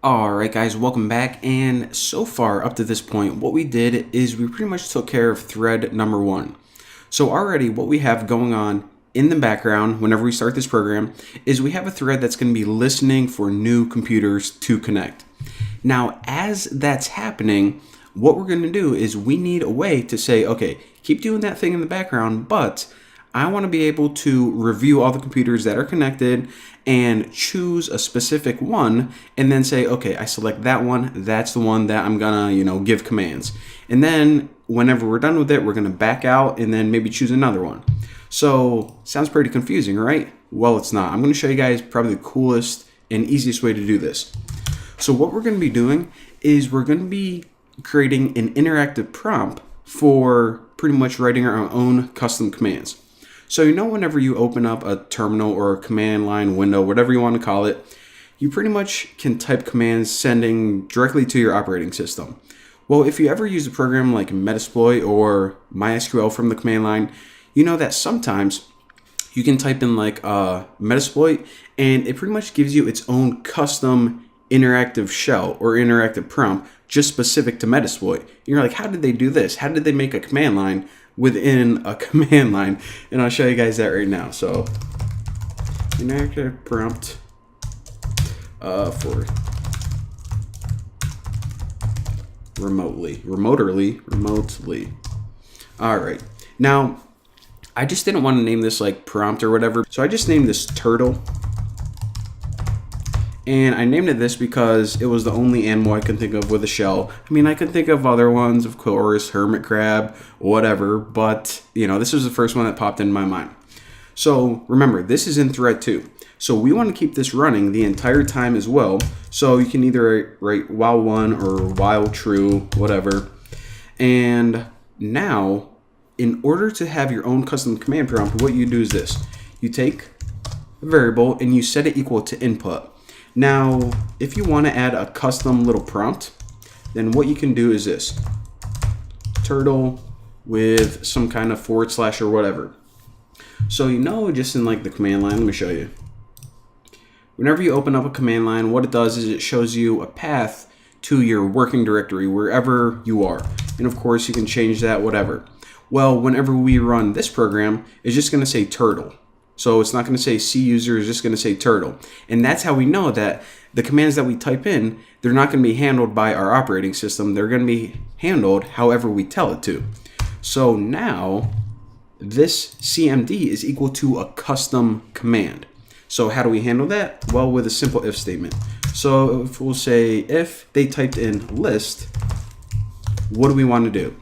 Alright guys, welcome back, and so far up to this point what we did is we pretty much took care of thread number 1. So already what we have going on in the background whenever we start this program is we have a thread that's going to be listening for new computers to connect. Now as that's happening, what we're going to do is we need a way to say, okay, keep doing that thing in the background, but I want to be able to review all the computers that are connected and choose a specific one and then say, okay, I select that one. That's the one that I'm gonna, give commands. And then whenever we're done with it, we're gonna back out and then maybe choose another one. So sounds pretty confusing, right? Well, it's not. I'm gonna show you guys probably the coolest and easiest way to do this. So what we're gonna be doing is we're gonna be creating an interactive prompt for pretty much writing our own custom commands. So whenever you open up a terminal or a command line window, whatever you want to call it, you pretty much can type commands sending directly to your operating system. Well, if you ever use a program like Metasploit or MySQL from the command line, you know that sometimes you can type in like Metasploit and it pretty much gives you its own custom interactive shell or interactive prompt just specific to Metasploit. And you're like, how did they do this? How did they make a command line within a command line? And I'll show you guys that right now. So interactive prompt for remotely. All right, now I just didn't want to name this like prompt or whatever, so I just named this turtle. And I named it this because it was the only animal I could think of with a shell. I mean, I could think of other ones, of course, hermit crab, whatever, but this was the first one that popped in my mind. So remember, this is in thread 2. So we want to keep this running the entire time as well. So you can either write while 1 or while true, whatever. And now, in order to have your own custom command prompt, what you do is this. You take a variable and you set it equal to input. Now, if you want to add a custom little prompt, then what you can do is this. Turtle with some kind of / or whatever. So just in like the command line, let me show you. Whenever you open up a command line, what it does is it shows you a path to your working directory, wherever you are. And of course, you can change that, whatever. Well, whenever we run this program, it's just going to say turtle. So it's not going to say C user, it's just going to say turtle. And that's how we know that the commands that we type in, they're not going to be handled by our operating system. They're going to be handled however we tell it to. So now this CMD is equal to a custom command. So how do we handle that? Well, with a simple if statement. So if we'll say if they typed in list, what do we want to do?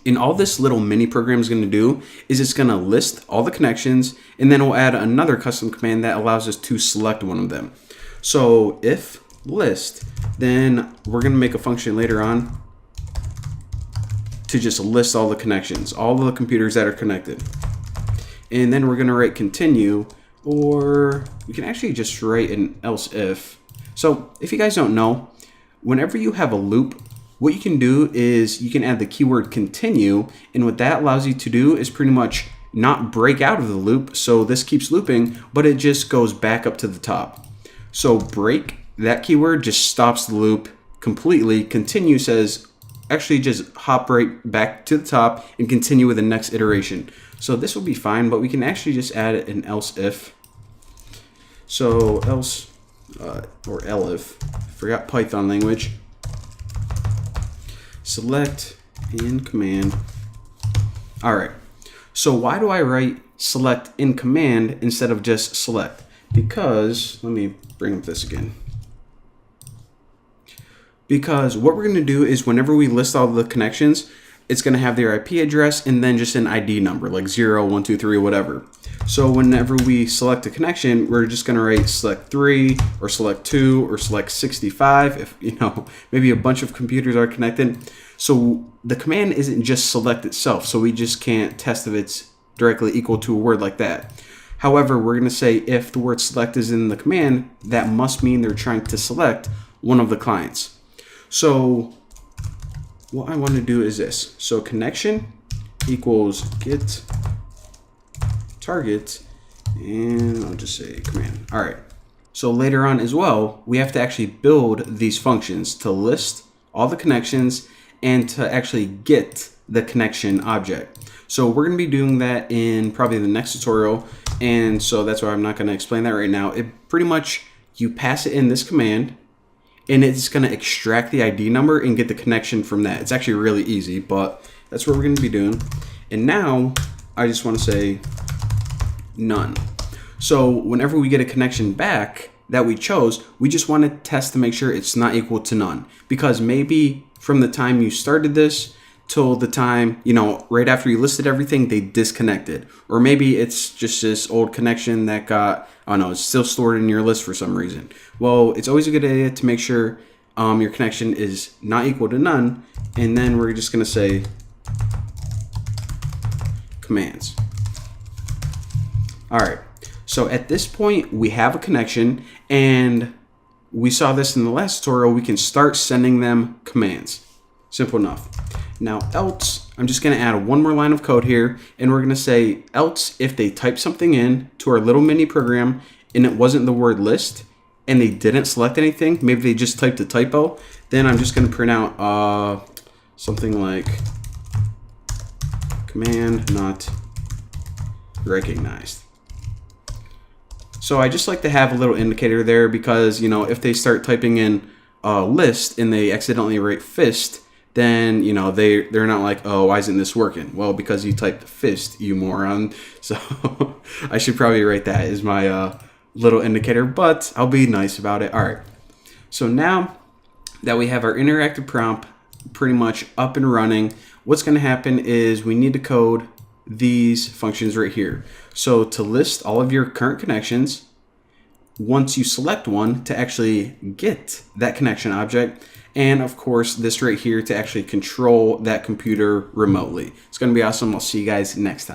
And all this little mini program is going to do is it's going to list all the connections, and then we'll add another custom command that allows us to select one of them. So if list, then we're going to make a function later on to just list all the connections, all of the computers that are connected. And then we're going to write continue, or we can actually just write an else if. So if you guys don't know, whenever you have a loop, what you can do is you can add the keyword continue, and what that allows you to do is pretty much not break out of the loop, so this keeps looping, but it just goes back up to the top. So break, that keyword just stops the loop completely. Continue says actually just hop right back to the top and continue with the next iteration. So this will be fine, but we can actually just add an else if. So else or elif, forgot Python language. Select in command. All right. So why do I write select in command instead of just select? Because, let me bring up this again. Because what we're going to do is whenever we list all the connections, it's going to have their IP address and then just an ID number like 0, 1, 2, 3, whatever. So whenever we select a connection, we're just going to write select 3 or select 2 or select 65 if, maybe a bunch of computers are connected. So the command isn't just select itself, so we just can't test if it's directly equal to a word like that. However, we're going to say if the word select is in the command, that must mean they're trying to select one of the clients. So what I want to do is this. So connection equals get target, and I'll just say command. All right. So later on as well, we have to actually build these functions to list all the connections and to actually get the connection object. So we're going to be doing that in probably the next tutorial, and so that's why I'm not going to explain that right now. It pretty much, you pass it in this command and it's going to extract the ID number and get the connection from that. It's actually really easy, but that's what we're going to be doing. And now I just want to say none. So whenever we get a connection back that we chose, we just want to test to make sure it's not equal to none, because maybe from the time you started this till the time, right after you listed everything, they disconnected. Or maybe it's just this old connection that got, I don't know, it's still stored in your list for some reason. Well, it's always a good idea to make sure your connection is not equal to none. And then we're just going to say commands. All right. So at this point, we have a connection, and we saw this in the last tutorial. We can start sending them commands. Simple enough. Now else, I'm just going to add one more line of code here, and we're going to say else if they type something in to our little mini program and it wasn't the word list and they didn't select anything, maybe they just typed a typo, then I'm just going to print out something like command not recognized. So I just like to have a little indicator there, because if they start typing in list and they accidentally write fist, then they're not like, oh, why isn't this working? Well, because you typed fist, you moron. So I should probably write that as my little indicator, but I'll be nice about it. All right. So now that we have our interactive prompt pretty much up and running, what's going to happen is we need to code these functions right here. So to list all of your current connections, once you select one, to actually get that connection object, and of course this right here to actually control that computer remotely. It's going to be awesome. I'll see you guys next time.